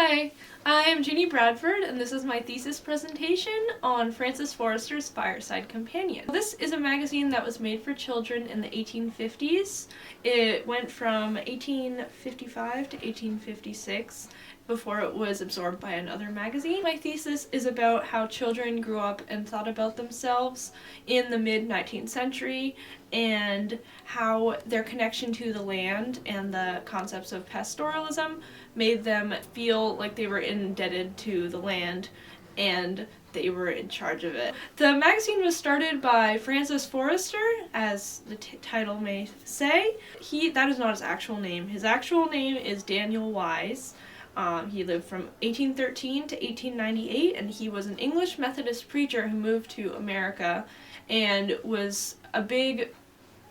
Hi, I'm Ginny-Bradford, and this is my thesis presentation on Francis Forrester's Fireside Companion. This is a magazine that was made for children in the 1850s. It went from 1855 to 1856 before it was absorbed by another magazine. My thesis is about how children grew up and thought about themselves in the mid-19th century and how their connection to the land and the concepts of pastoralism made them feel like they were indebted to the land and they were in charge of it. The magazine was started by Francis Forrester, as the title may say. That is not his actual name. His actual name is Daniel Wise. He lived from 1813 to 1898, and he was an English Methodist preacher who moved to America and was a big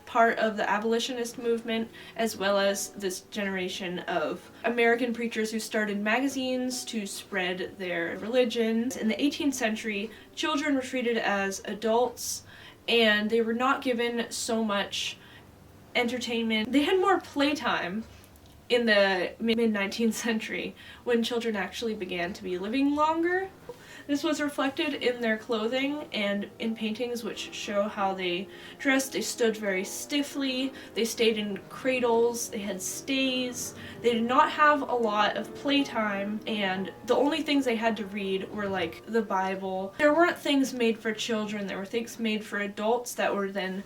part of the abolitionist movement, as well as this generation of American preachers who started magazines to spread their religion. In the 18th century, children were treated as adults, and they were not given so much entertainment. They had more playtime in the mid-19th century, when children actually began to be living longer. This was reflected in their clothing and in paintings which show how they dressed. They stood very stiffly, they stayed in cradles, they had stays, they did not have a lot of playtime, and the only things they had to read were like the Bible. There weren't things made for children, there were things made for adults that were then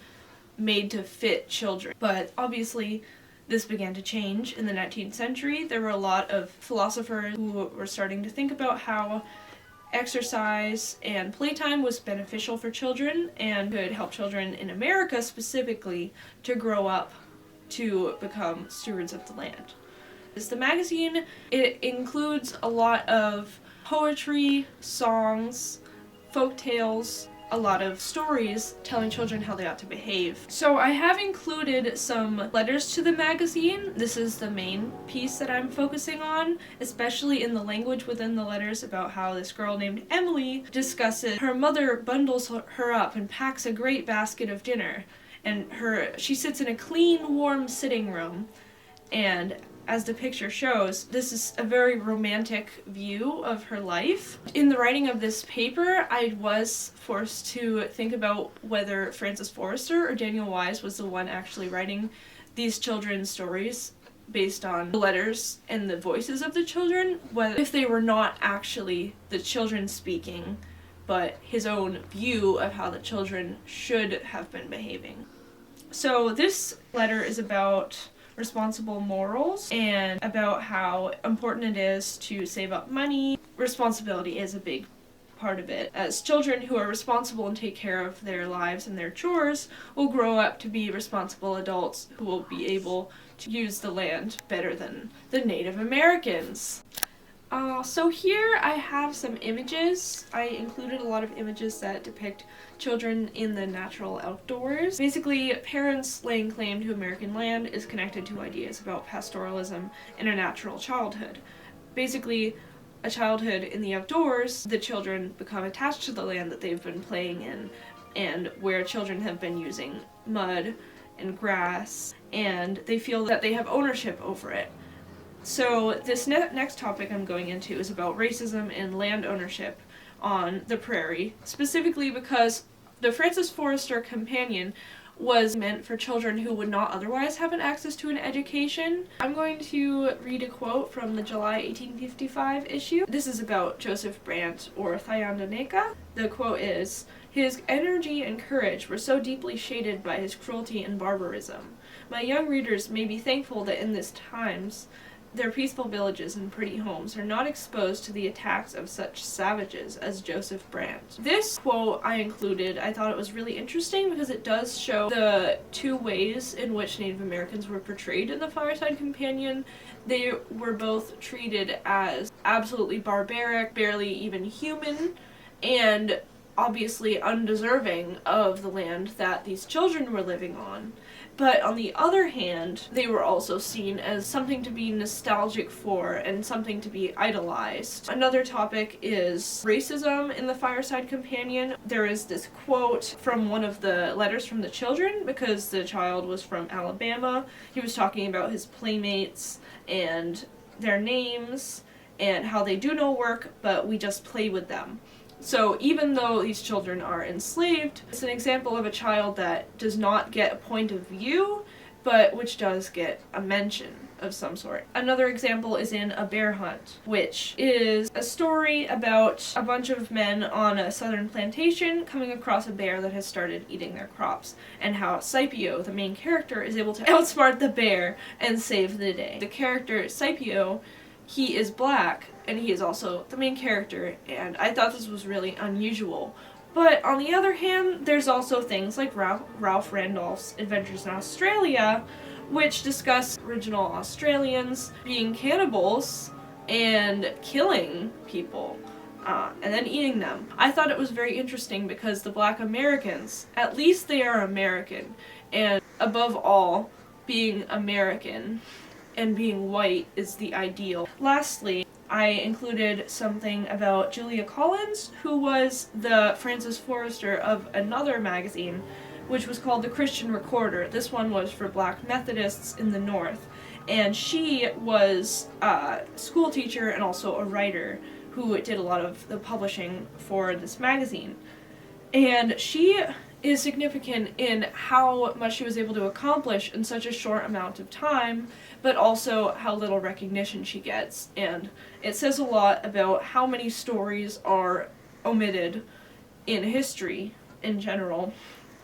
made to fit children. But obviously this began to change in the 19th century. There were a lot of philosophers who were starting to think about how exercise and playtime was beneficial for children and could help children in America specifically to grow up to become stewards of the land. The magazine, it includes a lot of poetry, songs, folk tales, a lot of stories telling children how they ought to behave. So I have included some letters to the magazine. This is the main piece that I'm focusing on, especially in the language within the letters about how this girl named Emily discusses her mother bundles her up and packs a great basket of dinner, and she sits in a clean, warm sitting room, and as the picture shows, this is a very romantic view of her life. In the writing of this paper, I was forced to think about whether Francis Forrester or Daniel Wise was the one actually writing these children's stories based on the letters and the voices of the children, if they were not actually the children speaking, but his own view of how the children should have been behaving. So this letter is about responsible morals and about how important it is to save up money. Responsibility is a big part of it, as children who are responsible and take care of their lives and their chores will grow up to be responsible adults who will be able to use the land better than the Native Americans. So here I have some images. I included a lot of images that depict children in the natural outdoors. Basically, parents laying claim to American land is connected to ideas about pastoralism and a natural childhood. Basically, a childhood in the outdoors, the children become attached to the land that they've been playing in, and where children have been using mud and grass, and they feel that they have ownership over it. So this next topic I'm going into is about racism and land ownership on the prairie, specifically because the Francis Forrester Companion was meant for children who would not otherwise have an access to an education. I'm going to read a quote from the July 1855 issue. This is about Joseph Brant, or Thayandaneka. The quote is, "His energy and courage were so deeply shaded by his cruelty and barbarism. My young readers may be thankful that in these times their peaceful villages and pretty homes are not exposed to the attacks of such savages as Joseph Brant." This quote I included. I thought it was really interesting because it does show the two ways in which Native Americans were portrayed in the Fireside Companion. They were both treated as absolutely barbaric, barely even human, and obviously undeserving of the land that these children were living on. But on the other hand, they were also seen as something to be nostalgic for and something to be idolized. Another topic is racism in the Fireside Companion. There is this quote from one of the letters from the children, because the child was from Alabama. He was talking about his playmates and their names, and how they do no work, but we just play with them. So even though these children are enslaved, it's an example of a child that does not get a point of view, but which does get a mention of some sort. Another example is in A Bear Hunt, which is a story about a bunch of men on a southern plantation coming across a bear that has started eating their crops, and how Scipio, the main character, is able to outsmart the bear and save the day. The character Scipio, he is black, and he is also the main character, and I thought this was really unusual. But on the other hand, there's also things like Ralph Randolph's Adventures in Australia, which discuss original Australians being cannibals and killing people, and then eating them. I thought it was very interesting because the Black Americans, at least they are American, and above all, being American and being white is the ideal. Lastly, I included something about Julia Collins, who was the Frances Forrester of another magazine, which was called The Christian Recorder. This one was for Black Methodists in the North, and she was a school teacher and also a writer who did a lot of the publishing for this magazine. And she is significant in how much she was able to accomplish in such a short amount of time, but also how little recognition she gets. And it says a lot about how many stories are omitted in history in general,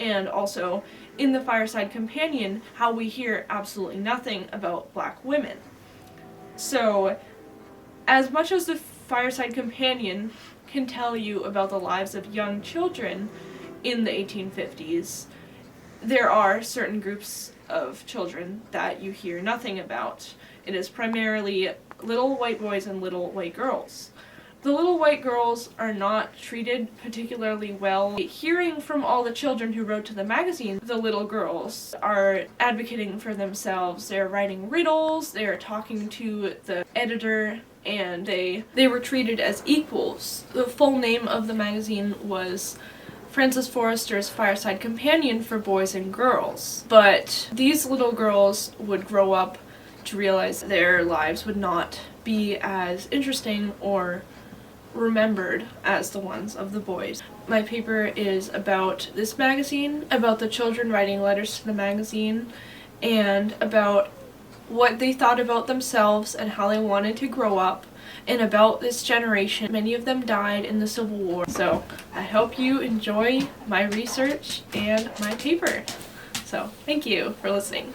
and also in the Fireside Companion, how we hear absolutely nothing about Black women. So, as much as the Fireside Companion can tell you about the lives of young children in the 1850s, there are certain groups of children that you hear nothing about. It is primarily little white boys and little white girls. The little white girls are not treated particularly well. Hearing from all the children who wrote to the magazine, the little girls are advocating for themselves. They're writing riddles, they're talking to the editor, and they were treated as equals. The full name of the magazine was Frances Forrester's Fireside Companion for Boys and Girls. But these little girls would grow up to realize their lives would not be as interesting or remembered as the ones of the boys. My paper is about this magazine, about the children writing letters to the magazine, and about what they thought about themselves and how they wanted to grow up, and about this generation. Many of them died in the Civil War. So I hope you enjoy my research and my paper. So thank you for listening.